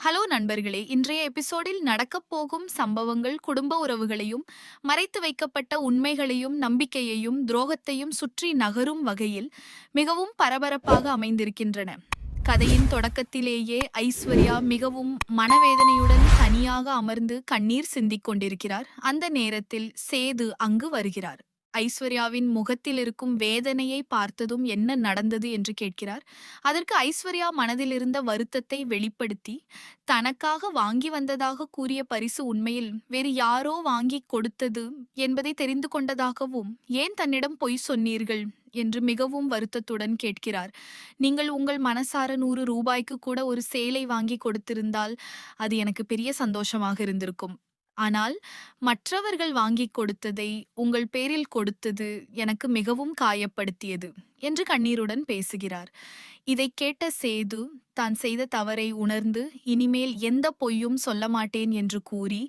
Hello நண்பர்களே, இன்றைய எபிசோடில் நடக்கப் போகும் சம்பவங்கள் குடும்ப உறவுகளையும், மறைத்து வைக்கப்பட்ட உண்மைகளையும், நம்பிக்கையையும், துரோகத்தையும் சுற்றி நகரும் வகையில் மிகவும் பரபரப்பாக அமைந்திருக்கின்றன. கதையின் தொடக்கத்திலேயே ஐஸ்வர்யா மிகவும் மனவேதனையுடன் தனியாக அமர்ந்து கண்ணீர் சிந்திக் கொண்டிருக்கிறார். அந்த நேரத்தில் சேது அங்கு வருகிறார். ஐஸ்வர்யாவின் முகத்தில் இருக்கும் வேதனையை பார்த்ததும் என்ன நடந்தது என்று கேட்கிறார். அதற்கு ஐஸ்வர்யா மனதிலிருந்த வருத்தத்தை வெளிப்படுத்தி, தனக்காக வாங்கி வந்ததாக கூறிய பரிசு உண்மையில் வேறு யாரோ வாங்கி கொடுத்தது என்பதை தெரிந்து கொண்டதாகவும், ஏன் தன்னிடம் பொய் சொன்னீர்கள் என்று மிகவும் வருத்தத்துடன் கேட்கிறார். நீங்கள் உங்கள் மனசார 100 ரூபாய்க்கு கூட ஒரு சேலை வாங்கி கொடுத்திருந்தால் அது எனக்கு பெரிய சந்தோஷமாக இருந்திருக்கும். ஆனால் மற்றவர்கள் வாங்கிக் கொடுத்ததை உங்கள் பேரில் கொடுத்தது எனக்கு மிகவும் காயப்படுத்தியது என்று கண்ணீருடன் பேசுகிறார். இதைக் கேட்ட சேது தான் செய்த தவறை உணர்ந்து இனிமேல் எந்த பொய்யும் சொல்ல மாட்டேன் என்று கூறி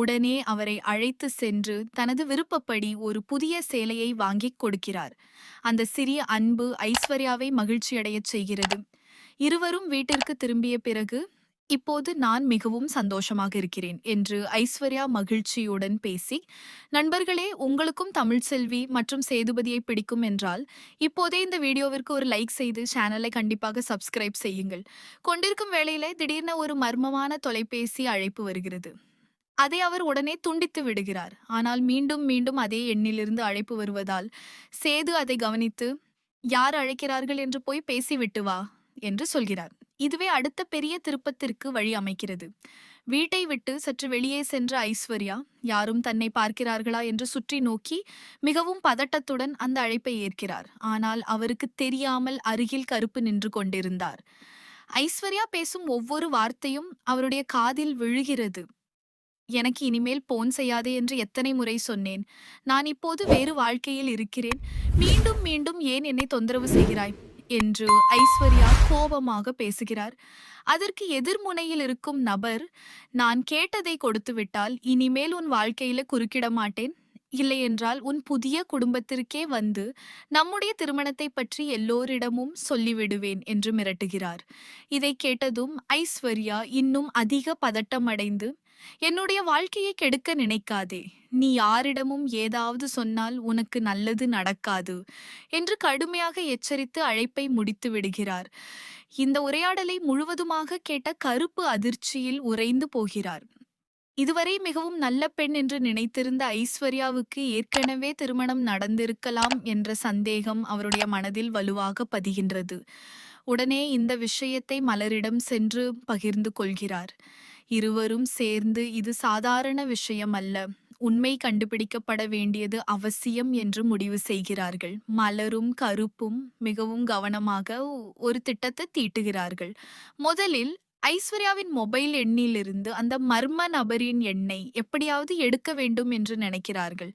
உடனே அவரை அழைத்து சென்று தனது விருப்பப்படி ஒரு புதிய சேலையை வாங்கிக் கொடுக்கிறார். அந்த சிறிய அன்பு ஐஸ்வர்யாவை மகிழ்ச்சியடையச் செய்கிறது. இருவரும் வீட்டிற்கு திரும்பிய பிறகு, இப்போது நான் மிகவும் சந்தோஷமாக இருக்கிறேன் என்று ஐஸ்வர்யா மகிழ்ச்சியுடன் பேசி, நண்பர்களே, உங்களுக்கும் தமிழ்செல்வி மற்றும் சேதுபதியை பிடிக்கும் என்றால் இப்போதே இந்த வீடியோவிற்கு ஒரு லைக் செய்து சேனலை கண்டிப்பாக சப்ஸ்கிரைப் செய்யுங்கள். கொண்டிருக்கும் வேளையிலே திடீர்னு ஒரு மர்மமான தொலைபேசி அழைப்பு வருகிறது. அதை அவர் உடனே துண்டித்து விடுகிறார். ஆனால் மீண்டும் மீண்டும் அதே எண்ணிலிருந்து அழைப்பு வருவதால் சேது அதை கவனித்து, யார் அழைக்கிறார்கள் என்று போய் பேசிவிட்டு வா என்று சொல்கிறார். இதுவே அடுத்த பெரிய திருப்பத்திற்கு வழி அமைக்கிறது. வீட்டை விட்டு சற்று வெளியே சென்ற ஐஸ்வர்யா யாரும் தன்னை பார்க்கிறார்களா என்று சுற்றி நோக்கி மிகவும் பதட்டத்துடன் அந்த அழைப்பை ஏற்கிறார். ஆனால் அவருக்கு தெரியாமல் அருகில் கருப்பு நின்று கொண்டிருந்தார். ஐஸ்வர்யா பேசும் ஒவ்வொரு வார்த்தையும் அவருடைய காதில் விழுகிறது. எனக்கு இனிமேல் போன் செய்யாதே என்று எத்தனை முறை சொன்னேன். நான் இப்போது வேறு வாழ்க்கையில் இருக்கிறேன். மீண்டும் மீண்டும் ஏன் என்னை தொந்தரவு செய்கிறாய் என்று ஐஸ்வர்யா கோபமாக பேசுகிறார். அதற்கு எதிர்முனையில் இருக்கும் நபர், நான் கேட்டதை கொடுத்துவிட்டால் இனிமேல் உன் வாழ்க்கையில குறுக்கிட மாட்டேன். இல்லையென்றால் உன் புதிய குடும்பத்திற்கே வந்து நம்முடைய திருமணத்தை பற்றி எல்லோரிடமும் சொல்லிவிடுவேன் என்று மிரட்டுகிறார். இதை கேட்டதும் ஐஸ்வர்யா இன்னும் அதிக பதட்டமடைந்து, என்னுடைய வாழ்க்கையை கெடுக்க நினைக்காதே, நீ யாரிடமும் ஏதாவது சொன்னால் உனக்கு நல்லது நடக்காது என்று கடுமையாக எச்சரித்து அழைப்பை முடித்து விடுகிறார். இந்த உரையாடலை முழுவதுமாக கேட்ட கருப்பு அதிர்ச்சியில் உறைந்து போகிறார். இதுவரை மிகவும் நல்ல பெண் என்று நினைத்திருந்த ஐஸ்வர்யாவுக்கு ஏற்கனவே திருமணம் நடந்திருக்கலாம் என்ற சந்தேகம் அவருடைய மனதில் வலுவாக பதிகின்றது. உடனே இந்த விஷயத்தை மலரிடம் சென்று பகிர்ந்து கொள்கிறார். இருவரும் சேர்ந்து, இது சாதாரண விஷயம் அல்ல, உண்மை கண்டுபிடிக்கப்பட வேண்டியது அவசியம் என்று முடிவு செய்கிறார்கள். மலரும் கருப்பும் மிகவும் கவனமாக ஒரு திட்டத்தை தீட்டுகிறார்கள். முதலில் ஐஸ்வர்யாவின் மொபைல் எண்ணிலிருந்து அந்த மர்ம நபரின் எண்ணை எப்படியாவது எடுக்க வேண்டும் என்று நினைக்கிறார்கள்.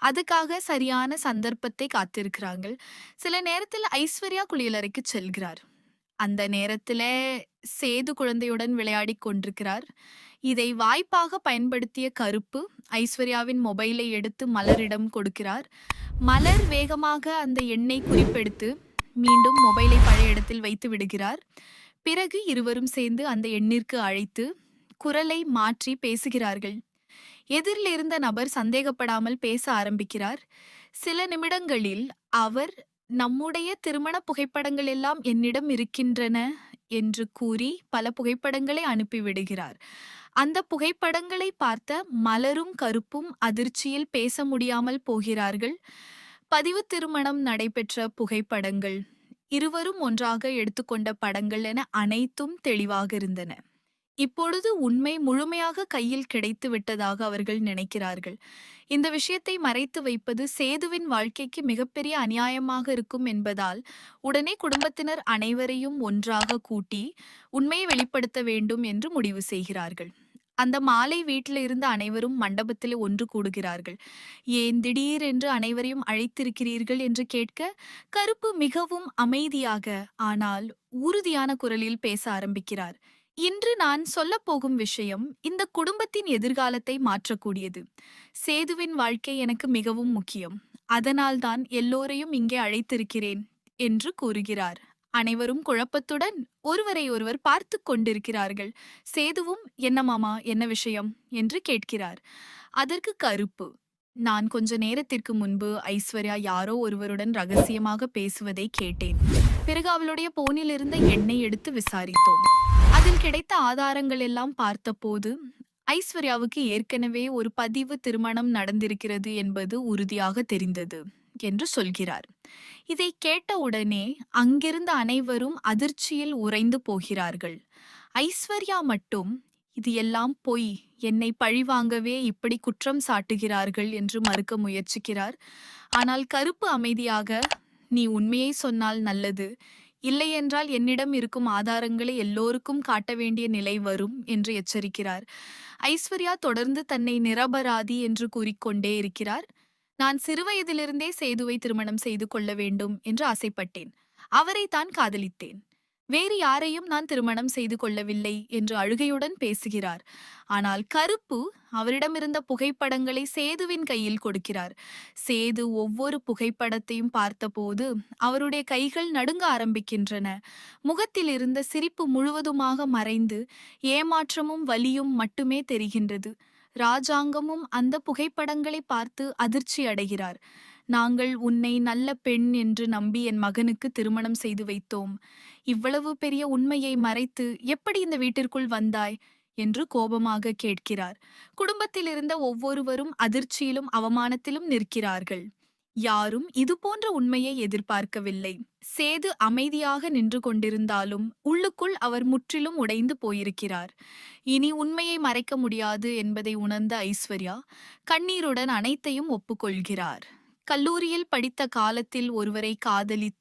அதுக்காக சரியான சந்தர்ப்பத்தை காத்திருக்கிறார்கள். சில நேரத்தில் ஐஸ்வர்யா குளியலறைக்கு செல்கிறார். அந்த நேரத்துல சேது குழந்தையுடன் விளையாடிக் கொண்டிருக்கிறார். இதை வாய்ப்பாக பயன்படுத்திய கருப்பு ஐஸ்வர்யாவின் மொபைலை எடுத்து மலரிடம் கொடுக்கிறார். மலர் வேகமாக அந்த எண்ணை குறிப்பெடுத்து மீண்டும் மொபைலை பழைய இடத்தில் வைத்து விடுகிறார். பிறகு இருவரும் சேர்ந்து அந்த எண்ணிற்கு அழைத்து குரலை மாற்றி பேசுகிறார்கள். எதிரில் இருந்த நபர் சந்தேகப்படாமல் பேச ஆரம்பிக்கிறார். சில நிமிடங்களில் அவர், நம்முடைய திருமண புகைப்படங்கள் எல்லாம் என்னிடம் இருக்கின்றன என்று கூறி பல புகைப்படங்களை அனுப்பிவிடுகிறார். அந்த புகைப்படங்களை பார்த்த மலரும் கருப்பும் அதிர்ச்சியில் பேச முடியாமல் போகிறார்கள். பதிவு திருமணம் நடைபெற்ற புகைப்படங்கள், இருவரும் ஒன்றாக எடுத்துக்கொண்ட படங்கள் என அனைத்தும் தெளிவாக இருந்தன. இப்பொழுது உண்மை முழுமையாக கையில் கிடைத்து விட்டதாக அவர்கள் நினைக்கிறார்கள். இந்த விஷயத்தை மறைத்து வைப்பது சேதுவின் வாழ்க்கைக்கு மிகப்பெரிய அநியாயமாக இருக்கும் என்பதால் உடனே குடும்பத்தினர் அனைவரையும் ஒன்றாக கூட்டி உண்மையை வெளிப்படுத்த வேண்டும் என்று முடிவு செய்கிறார்கள். அந்த மாலை வீட்டில் இருந்த அனைவரும் மண்டபத்தில் ஒன்று கூடுகிறார்கள். ஏன் திடீரென்று அனைவரையும் அழைத்திருக்கிறீர்கள் என்று கேட்க, கருப்பு மிகவும் அமைதியாக ஆனால் உறுதியான குரலில் பேச ஆரம்பிக்கிறார். இன்று நான் சொல்லப்போகும் விஷயம் இந்த குடும்பத்தின் எதிர்காலத்தை மாற்றக்கூடியது. சேதுவின் வாழ்க்கை எனக்கு மிகவும் முக்கியம். அதனால்தான் எல்லோரையும் இங்கே அழைத்திருக்கிறேன் என்று கூறுகிறார். அனைவரும் குழப்பத்துடன் ஒருவரை ஒருவர் பார்த்து கொண்டிருக்கிறார்கள். சேதுவும், "என்ன மாமா, என்ன விஷயம்?" என்று கேட்கிறார். அதற்கு கருப்பு, "நான் கொஞ்ச நேரத்திற்கு முன்பு ஐஸ்வர்யா யாரோ ஒருவருடன் ரகசியமாக பேசுவதை கேட்டேன். பிறகு அவளுடைய போனில் இருந்த எண்ணை எடுத்து விசாரித்தோம். அதில் கிடைத்த ஆதாரங்கள் எல்லாம் பார்த்தபோது ஐஸ்வர்யாவுக்கு ஏற்கனவே ஒரு பதிவு திருமணம் நடந்திருக்கிறது என்பது உறுதியாக தெரிந்தது" என்று சொல்கிறார். இதை கேட்டவுடனே அங்கிருந்த அனைவரும் அதிர்ச்சியில் உறைந்து போகிறார்கள். ஐஸ்வர்யா மட்டும், "இது எல்லாம் பொய், என்னை பழிவாங்கவே இப்படி குற்றம் சாட்டுகிறார்கள்" என்று மறுக்க முயற்சிக்கிறார். ஆனால் கருப்பு அமைதியாக, "நீ உண்மையை சொன்னால் நல்லது, இல்லையென்றால் என்னிடம் இருக்கும் ஆதாரங்களை எல்லோருக்கும் காட்ட வேண்டிய நிலை வரும்" என்று எச்சரிக்கிறார். ஐஸ்வர்யா தொடர்ந்து தன்னை நிரபராதி என்று கூறிக்கொண்டே இருக்கிறார். "நான் சிறுவயதிலிருந்தே சேதுவை திருமணம் செய்து கொள்ள வேண்டும் என்று ஆசைப்பட்டேன். அவரை தான் காதலித்தேன். வேறு யாரையும் நான் திருமணம் செய்து கொள்ளவில்லை" என்று அழுகையுடன் பேசுகிறார். ஆனால் கருப்பு அவரிடமிருந்த புகைப்படங்களை சேதுவின் கையில் கொடுக்கிறார். சேது ஒவ்வொரு புகைப்படத்தையும் பார்த்தபோது அவருடைய கைகள் நடுங்க ஆரம்பிக்கின்றன. முகத்தில் இருந்த சிரிப்பு முழுவதுமாக மறைந்து ஏமாற்றமும் வலியும் மட்டுமே தெரிகின்றது. ராஜாங்கமும் அந்த புகைப்படங்களை பார்த்து அதிர்ச்சி அடைகிறார். "நாங்கள் உன்னை நல்ல பெண் என்று நம்பி என் மகனுக்கு திருமணம் செய்து வைத்தோம். இவ்வளவு பெரிய உண்மையை மறைத்து எப்படி இந்த வீட்டிற்குள் வந்தாய்?" என்று கோபமாக கேட்கிறார். குடும்பத்தில் இருந்த ஒவ்வொருவரும் அதிர்ச்சியிலும் அவமானத்திலும் நிற்கிறார்கள். யாரும் இதுபோன்ற உண்மையை எதிர்பார்க்கவில்லை. சேது அமைதியாக நின்று கொண்டிருந்தாலும் உள்ளுக்குள் அவர் முற்றிலும் உடைந்து போயிருக்கிறார். இனி உண்மையை மறைக்க முடியாது என்பதை உணர்ந்த ஐஸ்வர்யா கண்ணீருடன் அனைத்தையும் ஒப்புக்கொள்கிறார். கல்லூரியில் படித்த காலத்தில் ஒருவரை காதலித்து